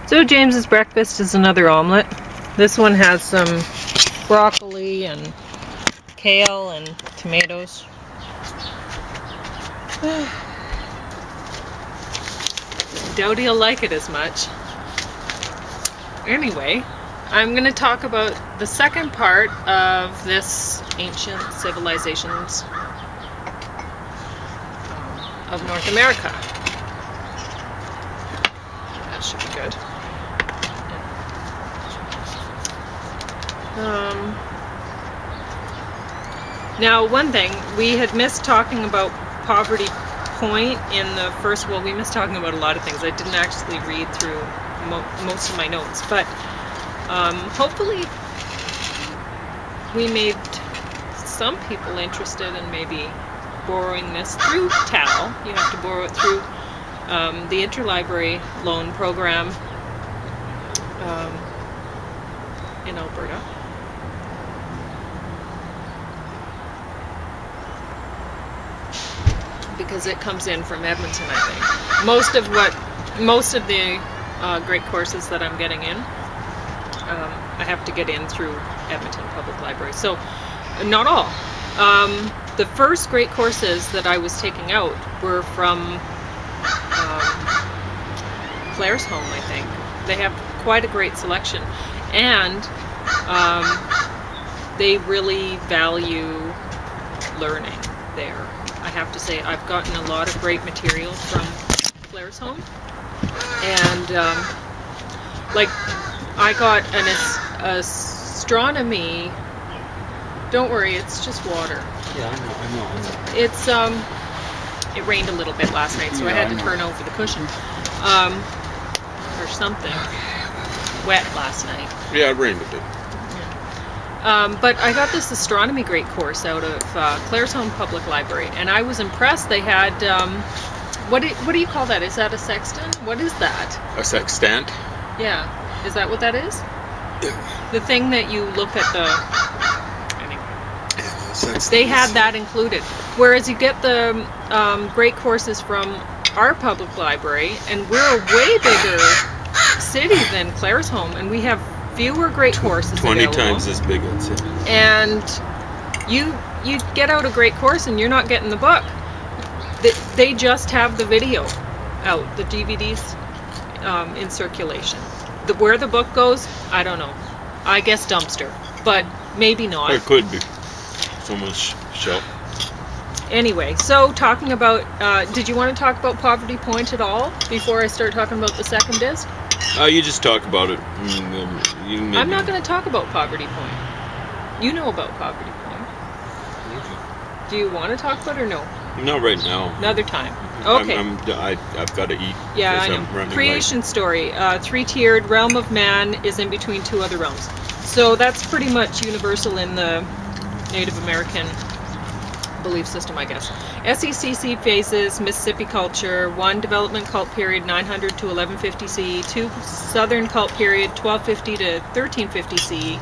So James's breakfast is another omelet. This one has some broccoli and kale and tomatoes. Doubt he'll like it as much. Anyway, I'm going to talk about the second part of this ancient civilizations of North America. That should be good. Now, one thing, we had missed talking about Poverty Point in the first, well, we missed talking about a lot of things. I didn't actually read through most of my notes, but hopefully we made some people interested in maybe borrowing this through TAL. You have to borrow it through the Interlibrary Loan Program in Alberta. Because it comes in from Edmonton, I think. Most of the great courses that I'm getting in, I have to get in through Edmonton Public Library. So, not all. The first great courses that I was taking out were from Claresholm, I think. They have quite a great selection, and they really value learning there. I have to say, I've gotten a lot of great material from Claresholm, and like I got an astronomy. Don't worry, it's just water. Yeah, I know. It's it rained a little bit last night, so I had to turn over the cushion or something. Wet last night. Yeah, it rained a bit. But I got this astronomy great course out of Claresholm Public Library, and I was impressed. They had what do you call that? Is that a sextant? What is that? A sextant? Yeah, is that what that is? Yeah. The thing that you look at the. Anyway. They had that included. Whereas you get the great courses from our public library, and we're a way bigger city than Claresholm, and we have fewer great courses 20 available. times as big, I'd say. And you get out a great course and you're not getting the book. They just have the video out, the DVDs in circulation. Where the book goes, I don't know. I guess dumpster, but maybe not. It could be. Someone's shelf. Anyway, so talking about, did you want to talk about Poverty Point at all before I start talking about the second disc? You just talk about it. I'm not going to talk about Poverty Point. You know about Poverty Point. Do you want to talk about it or no? Not right now. Another time. Okay. I've got to eat. Yeah, I know. Creation story. Three-tiered realm of man is in between two other realms. So that's pretty much universal in the Native American belief system, I guess. SECC phases, Mississippi culture, 1 development cult period 900 to 1150 CE, 2 southern cult period 1250 to 1350 CE,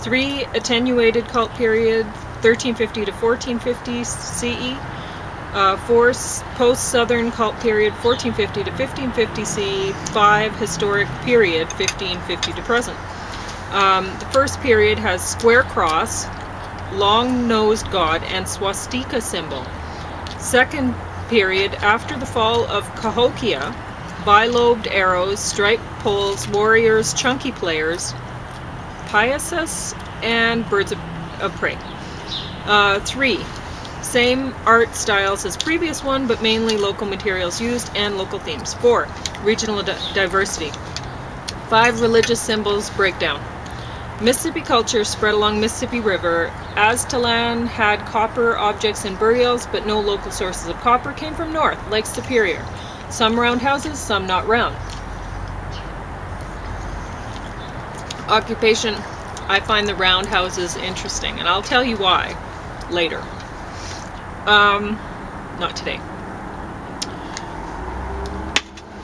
3 attenuated cult period 1350 to 1450 CE, 4 post-southern cult period 1450 to 1550 CE, 5 historic period 1550 to present. The first period has square cross, long-nosed god, and swastika symbol. Second period, after the fall of Cahokia, bilobed arrows, striped poles, warriors, chunky players, paisa's, and birds of prey. 3, same art styles as previous one, but mainly local materials used and local themes. 4, regional diversity. 5, religious symbols breakdown. Mississippi culture spread along Mississippi River. Aztlan had copper objects and burials, but no local sources of copper came from north, Lake Superior. Some round houses, some not round. Occupation, I find the round houses interesting, and I'll tell you why later. Not today.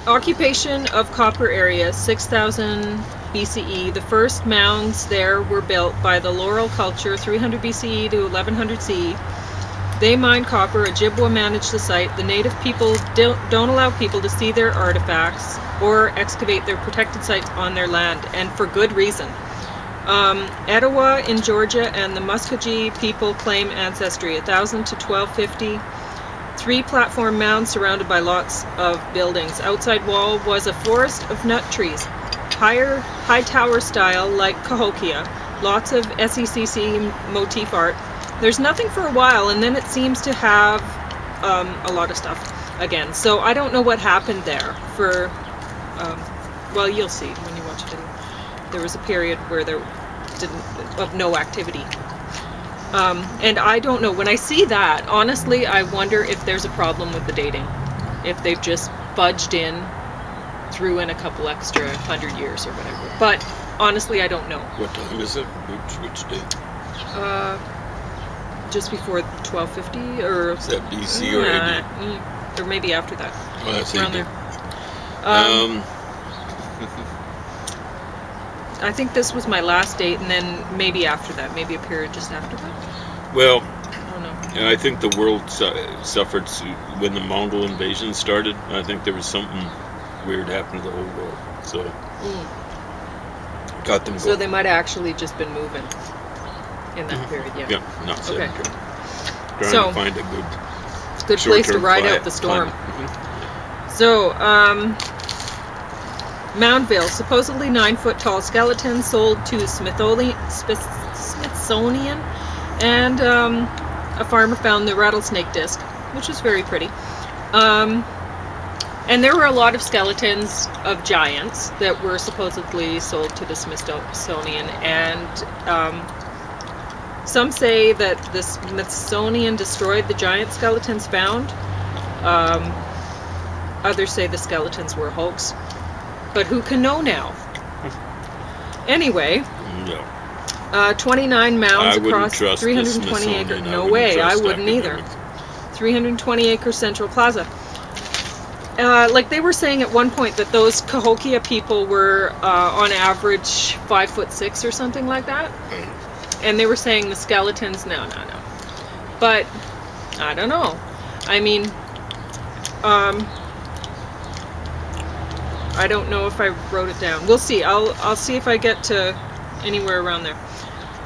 Occupation of copper area, 6,000 BCE. The first mounds there were built by the Laurel culture, 300 BCE to 1100 CE. They mined copper. Ojibwa managed the site. The native people don't allow people to see their artifacts. or excavate their protected sites on their land, and for good reason. Etowah in Georgia and the Muskogee people claim ancestry, 1000 to 1250. 3 platform mounds surrounded by lots of buildings. Outside wall was a forest of nut trees. High tower style like Cahokia. Lots of SECC motif art. There's nothing for a while, and then it seems to have a lot of stuff again. So I don't know what happened there for, well, you'll see when you watch the video. There was a period where there of no activity. And I don't know, when I see that, honestly, I wonder if there's a problem with the dating. If they've just budged in, threw in a couple extra 100 years or whatever. But honestly, I don't know. What time is it? Which day? Just before 1250, or Is that BC or AD? or maybe after that. Oh, that's Around AD. there. I think this was my last date, and then maybe after that, maybe a period just after that. Well, I don't know. and I think the world suffered when the Mongol invasion started. I think there was something weird happened to the whole world, so got them going. So they might have actually just been moving in that period, yeah. Yeah, not Okay. sedentary. Trying So- to find a Good good place to short-term ride climate. out the storm. Mhm. So, Moundville, supposedly 9-foot tall skeleton sold to Smithsonian, and a farmer found the rattlesnake disc, which was very pretty. And there were a lot of skeletons of giants that were supposedly sold to the Smithsonian, and some say that the Smithsonian destroyed the giant skeletons found. Others say the skeletons were a hoax. But who can know now? Anyway, No. 29 I mounds wouldn't across trust 320 the acre. Smithsonian. No way, I trust wouldn't either. academics. 320 acre Central Plaza. Like they were saying at one point that those Cahokia people were on average 5'6" or something like that. And they were saying the skeletons, no. But I don't know. I mean, I don't know if I wrote it down. We'll see. I'll see if I get to anywhere around there.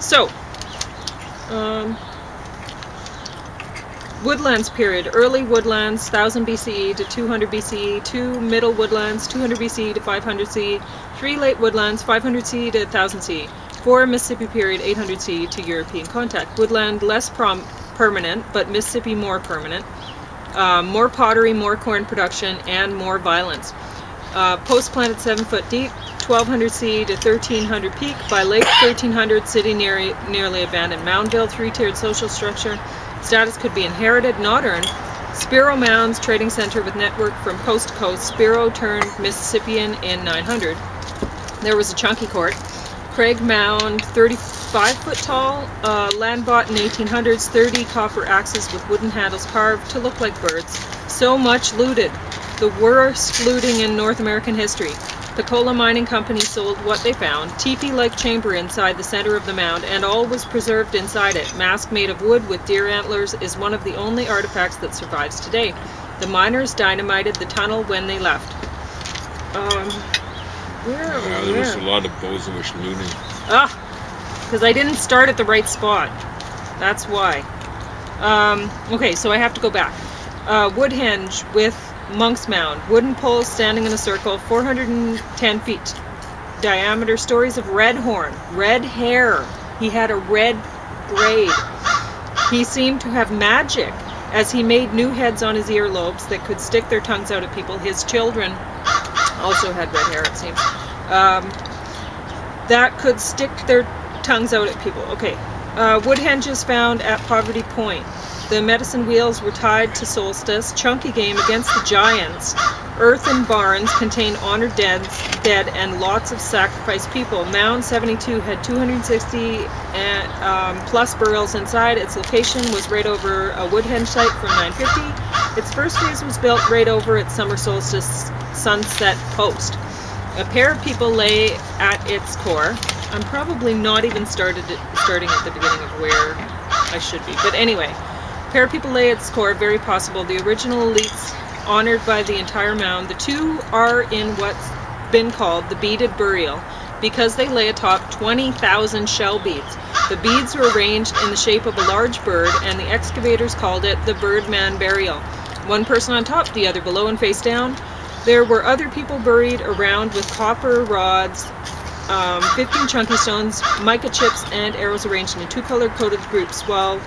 So, woodlands period. Early woodlands, 1000 BCE to 200 BCE. 2 middle woodlands, 200 BCE to 500 CE. 3 late woodlands, 500 CE to 1000 CE. 4 Mississippi period, 800 CE to European contact. Woodland less permanent, but Mississippi more permanent. More pottery, more corn production, and more violence. Post-planted 7 foot deep, 1200 CE to 1300 peak. By late 1300, city nearly abandoned. Moundville, 3-tiered social structure. Status could be inherited, not earned. Spiro Mounds, trading center with network from coast to coast. Spiro turned Mississippian in 900. There was a chunky court. Craig Mound, 35 foot tall, land bought in 1800s, 30 copper axes with wooden handles carved to look like birds. So much looted. The worst looting in North American history. The Cola Mining Company sold what they found. Teepee-like chamber inside the center of the mound, and all was preserved inside it. Mask made of wood with deer antlers is one of the only artifacts that survives today. The miners dynamited the tunnel when they left. There was a lot of Bozowish looting. Because I didn't start at the right spot. That's why. Okay, so I have to go back. Woodhenge with Monk's Mound. Wooden poles standing in a circle, 410 feet diameter. Stories of Redhorn. Red hair. He had a red braid. He seemed to have magic, as he made new heads on his earlobes that could stick their tongues out at people. His children also had red hair, it seems. That could stick their tongues out at people. Okay. Woodhenges found at Poverty Point. The medicine wheels were tied to Solstice. Chunky game against the giants. Earthen barns contain honored dead and lots of sacrificed people. Mound 72 had 260 plus burials inside. Its location was right over a Woodhenge site from 950. Its first phase was built right over its summer solstice sunset post. A pair of people lay at its core. I'm probably not even starting at the beginning of where I should be. But anyway, a pair of people lay at its core, very possible. The original elites honored by the entire mound. The two are in what's been called the beaded burial because they lay atop 20,000 shell beads. The beads were arranged in the shape of a large bird, and the excavators called it the Birdman Burial. One person on top, the other below and face down. There were other people buried around with copper rods, 15 chunky stones, mica chips, and arrows arranged in two color-coded groups, while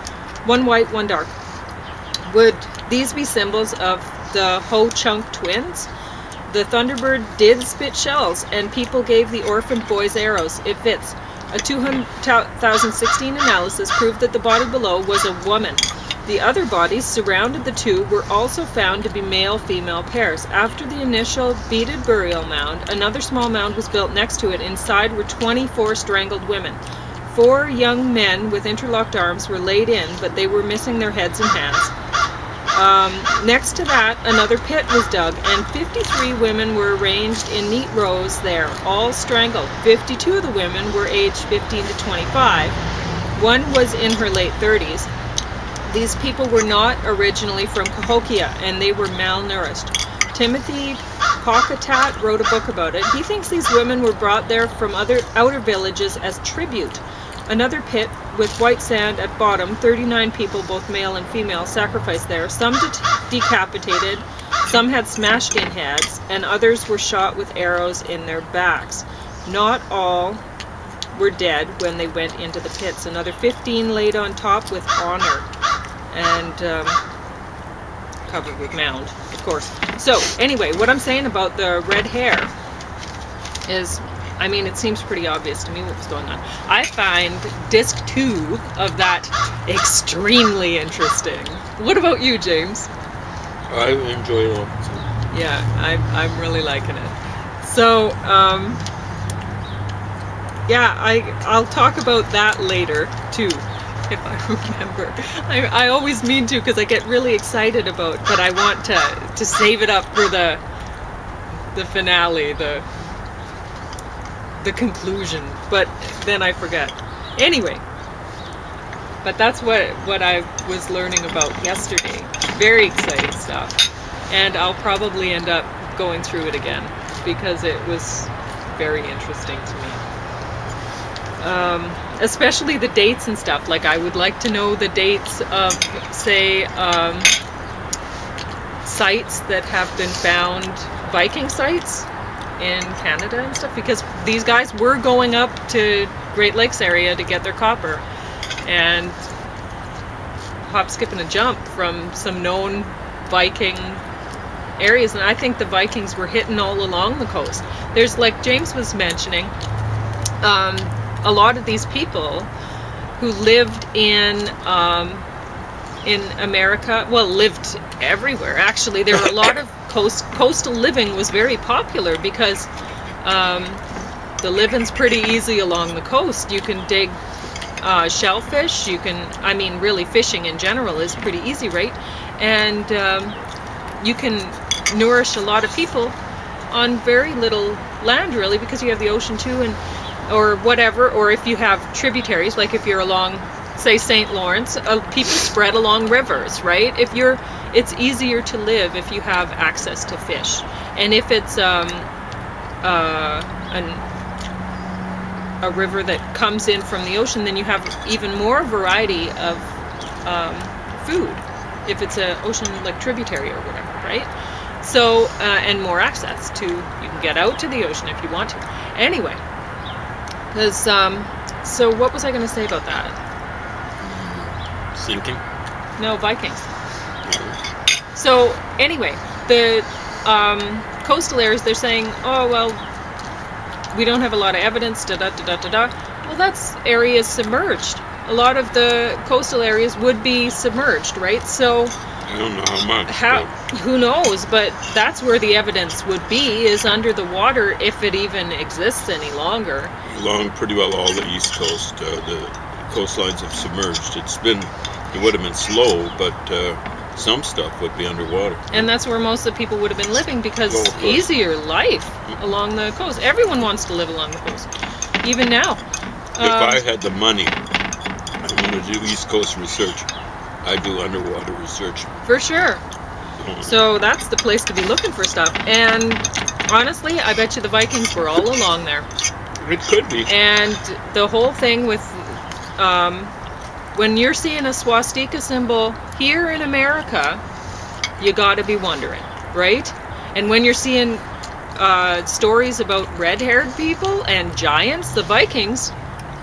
one white, one dark. Would these be symbols of the Ho-Chunk twins? The Thunderbird did spit shells, and people gave the orphaned boys arrows. It fits. A 2016 analysis proved that the body below was a woman. The other bodies surrounded the two were also found to be male-female pairs. After the initial beaded burial mound, another small mound was built next to it. Inside were 24 strangled women. 4 young men with interlocked arms were laid in, but they were missing their heads and hands. Next to that, another pit was dug, and 53 women were arranged in neat rows there, all strangled. 52 of the women were aged 15 to 25. One was in her late 30s. These people were not originally from Cahokia, and they were malnourished. Timothy Pocketat wrote a book about it. He thinks these women were brought there from other outer villages as tribute. Another pit with white sand at bottom, 39 people, both male and female, sacrificed there. Some decapitated, some had smashed-in heads, and others were shot with arrows in their backs. Not all were dead when they went into the pits. Another 15 laid on top with honor and covered with mound, of course. So, anyway, what I'm saying about the red hair is, I mean, it seems pretty obvious to me what was going on. I find disc 2 of that extremely interesting. What about you, James? I enjoy it all. Yeah, I'm really liking it. So, yeah, I'll talk about that later, too, if I remember. I always mean to, because I get really excited about, but I want to save it up for the finale, the conclusion, but then I forget. Anyway, but that's what I was learning about yesterday. Very exciting stuff, and I'll probably end up going through it again because it was very interesting to me. Especially the dates and stuff. Like, I would like to know the dates of, say, sites that have been found, Viking sites in Canada and stuff, because these guys were going up to Great Lakes area to get their copper, and hop, skip, and a jump from some known Viking areas. And I think the Vikings were hitting all along the coast. There's, like James was mentioning, a lot of these people who lived in America, well, lived everywhere actually. There were a lot of coastal living was very popular because the living's pretty easy along the coast. You can dig shellfish, you can, I mean, really fishing in general is pretty easy, right? And you can nourish a lot of people on very little land, really, because you have the ocean too, and or whatever. Or if you have tributaries, like if you're along, say, St. Lawrence, people spread along rivers, right? It's easier to live if you have access to fish. And if it's a river that comes in from the ocean, then you have even more variety of food, if it's an ocean, like, tributary or whatever, right? So, and more access to, you can get out to the ocean if you want to. Anyway, because, so what was I going to say about that? Sinking? No, Vikings. So, anyway, the coastal areas, they're saying, oh, well, we don't have a lot of evidence, da-da-da-da-da-da. Well, that's areas submerged. A lot of the coastal areas would be submerged, right? So, I don't know how much. Who knows? But that's where the evidence would be, is under the water, if it even exists any longer. Along pretty well all the East Coast, the coastlines have submerged. It would have been slow, but some stuff would be underwater. And that's where most of the people would have been living, because easier life along the coast. Everyone wants to live along the coast, even now. If I had the money, I want to do East Coast research. I do underwater research. For sure. So that's the place to be looking for stuff. And honestly, I bet you the Vikings were all along there. It could be. And the whole thing with when you're seeing a swastika symbol here in America, you got to be wondering, right? And when you're seeing stories about red-haired people and giants, the Vikings,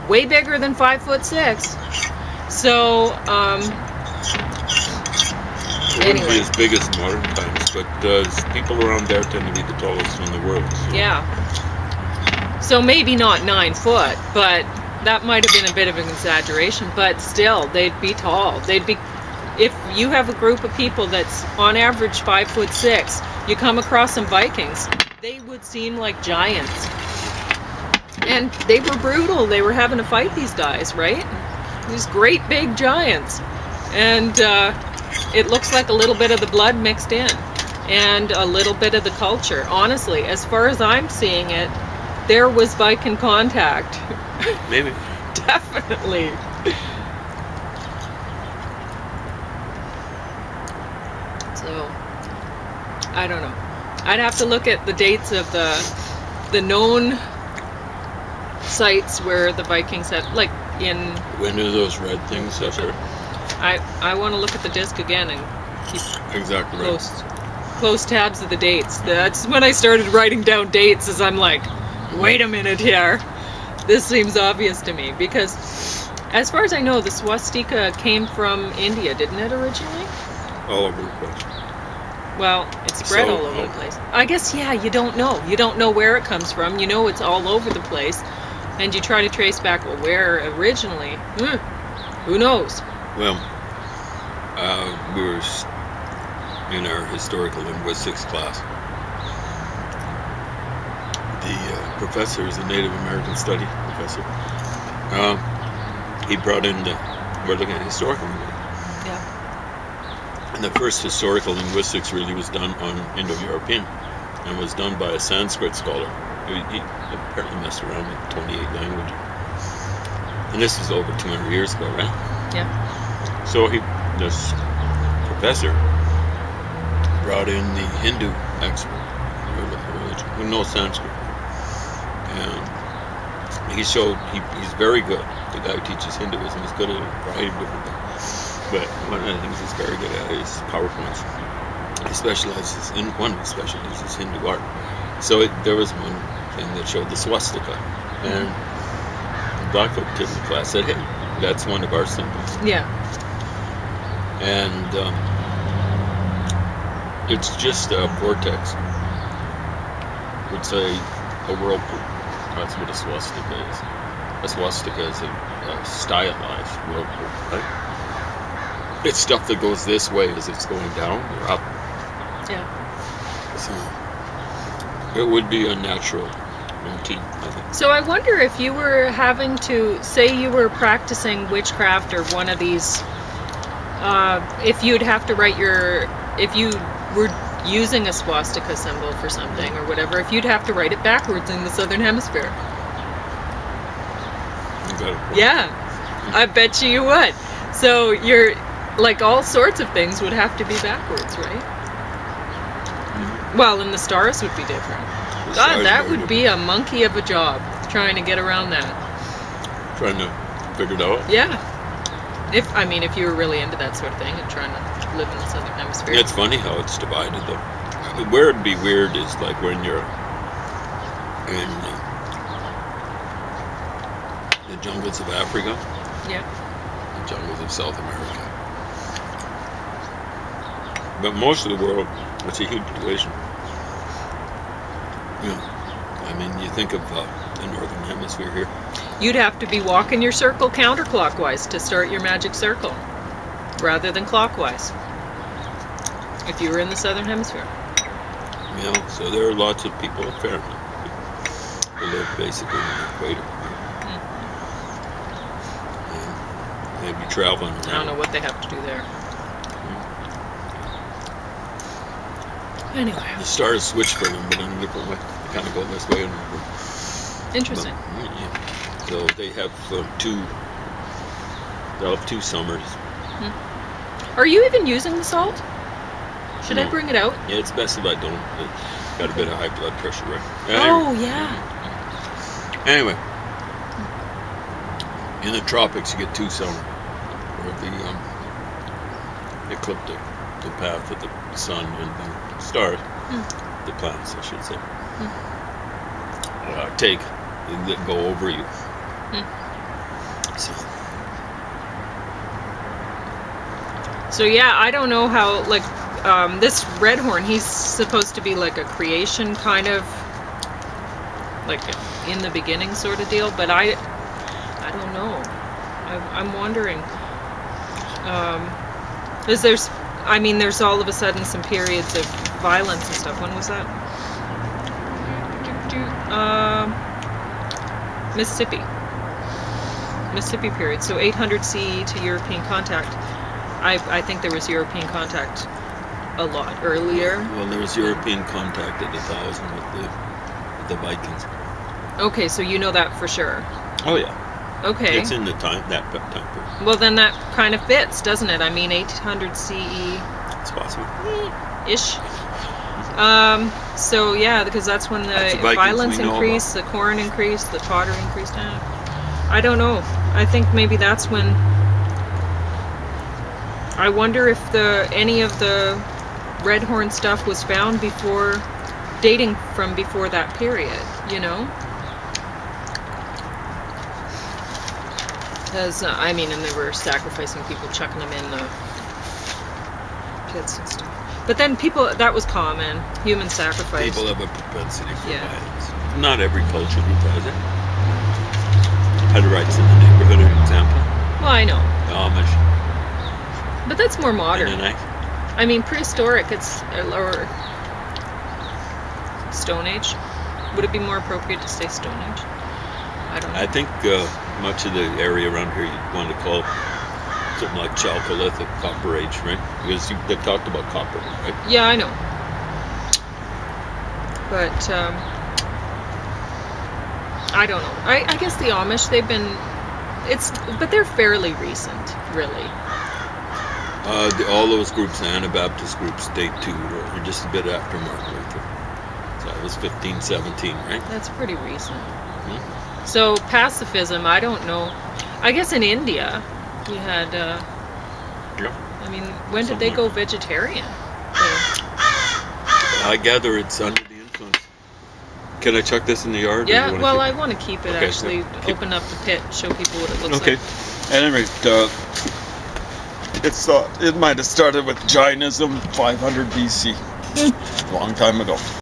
way bigger than 5'6". So It wouldn't be anyway, as big as modern times, but people around there tend to be the tallest in the world. So. yeah. So maybe not 9 foot, but that might have been a bit of an exaggeration. But still, they'd be tall. They'd be. If you have a group of people that's on average 5'6", you come across some Vikings, they would seem like giants. And they were brutal. They were having to fight these guys, right? These great big giants. And it looks like a little bit of the blood mixed in. And a little bit of the culture. Honestly, as far as I'm seeing it, there was Viking contact. Maybe. Definitely. So, I don't know. I'd have to look at the dates of the known sites where the Vikings had, like in. When do those red things occur? I want to look at the disc again and keep Exactly right. close tabs of the dates. That's when I started writing down dates, as I'm like, wait a minute here. This seems obvious to me because, as far as I know, the swastika came from India, didn't it originally? All over the place. Well, it's spread So, all over the place. I guess, yeah, you don't know. You don't know where it comes from. You know it's all over the place. And you try to trace back, well, where originally. Who knows? Well, we were in our historical linguistics class. The professor is a Native American study professor. He brought in we're looking at historical linguistics. Yeah. And the first historical linguistics really was done on Indo-European and was done by a Sanskrit scholar. He apparently messed around with 28 languages. And this is over 200 years ago, right? Yeah. So this professor brought in the Hindu expert who knows Sanskrit. And he showed he's very good. The guy who teaches Hinduism is good at a variety of different things. But one of the things he's very good at is PowerPoints. He specializes in Hindu art. So there was one thing that showed the swastika. And the Blackfoot kid in the class said, hey, that's one of our symbols. Yeah. And it's just a vortex. Would say a whirlpool. That's what a swastika is. A swastika is a stylized whirlpool, right? It's stuff that goes this way as it's going down or up. Yeah. So it would be a natural motif, I think. So I wonder if you were having to, say you were practicing witchcraft or one of these, if you'd have to write if you were using a swastika symbol for something or whatever, if you'd have to write it backwards in the southern hemisphere. You got it. Yeah, I bet you would. So you're, like, all sorts of things would have to be backwards, right? Well, and the stars would be different. The God, stars that are would be a monkey of a job, trying to get around that. Trying to figure it out. Yeah. If you were really into that sort of thing and trying to live in the southern hemisphere. It's funny how it's divided, though. Where it'd be weird is like when you're in the jungles of Africa, Yeah. the jungles of South America. But most of the world, it's a huge situation. Yeah. I mean, you think of the northern hemisphere here. You'd have to be walking your circle counterclockwise to start your magic circle, rather than clockwise, if you were in the southern hemisphere. Yeah, so there are lots of people in Fahrenheit who live basically on the equator. And they'd be traveling around. I don't know what they have to do there. Anyway, The stars switch for them, but in a different way. They kind of go this way and over. interesting. But, yeah. So they have two summers. Are you even using the salt? Should I No. bring it out? Yeah, it's best if I don't. Got a bit of high blood pressure, right? Oh, yeah. Anyway, in the tropics, you get two summer, where the ecliptic, the path of the sun and the stars, the planets, I should say, take that go over you. So yeah, I don't know how, like, this Redhorn, he's supposed to be like a creation kind of, like in the beginning sort of deal, but I don't know. I'm wondering. There's all of a sudden some periods of violence and stuff. When was that? Mississippi period. So 800 CE to European contact. I think there was European contact a lot earlier. Well, there was European contact at 1000 with the Vikings. Okay, so you know that for sure. Oh yeah. Okay. It's in that time period. Well, then that kind of fits, doesn't it? I mean, 800 CE It's possible. ish. So yeah, because that's when That's the the Vikings violence we know increased, the corn increased, the pottery increased. I don't know. I think maybe that's when. I wonder if any of the Redhorn stuff was found before, dating from before that period. You know. Because and they were sacrificing people, chucking them in the pits and stuff. But then that was common, human sacrifice. People have a propensity for Yeah. violence. Not every culture group has it. Hutterites in the neighborhood are an example. Well, I know, The Amish. but that's more modern. Mennonite. I mean, prehistoric, or Stone Age. Would it be more appropriate to say Stone Age? I don't know. I think much of the area around here you'd want to call something like Chalcolithic, Copper Age, right? Because they talked about copper, right? Yeah, I know. But I don't know. I guess the Amish, but they're fairly recent, really. All those groups, the Anabaptist groups, date to or just a bit after Martin Luther. So it was 1517, right? That's pretty recent. So pacifism, I don't know. I guess in India, you had. Yeah. I mean, when did they go vegetarian? I gather it's under the influence. Can I chuck this in the yard? Yeah. Well, I want to keep it Okay, actually. so keep- Open up the pit, show people what it looks Okay. like. At any rate, it might have started with Jainism 500 BC. Long time ago.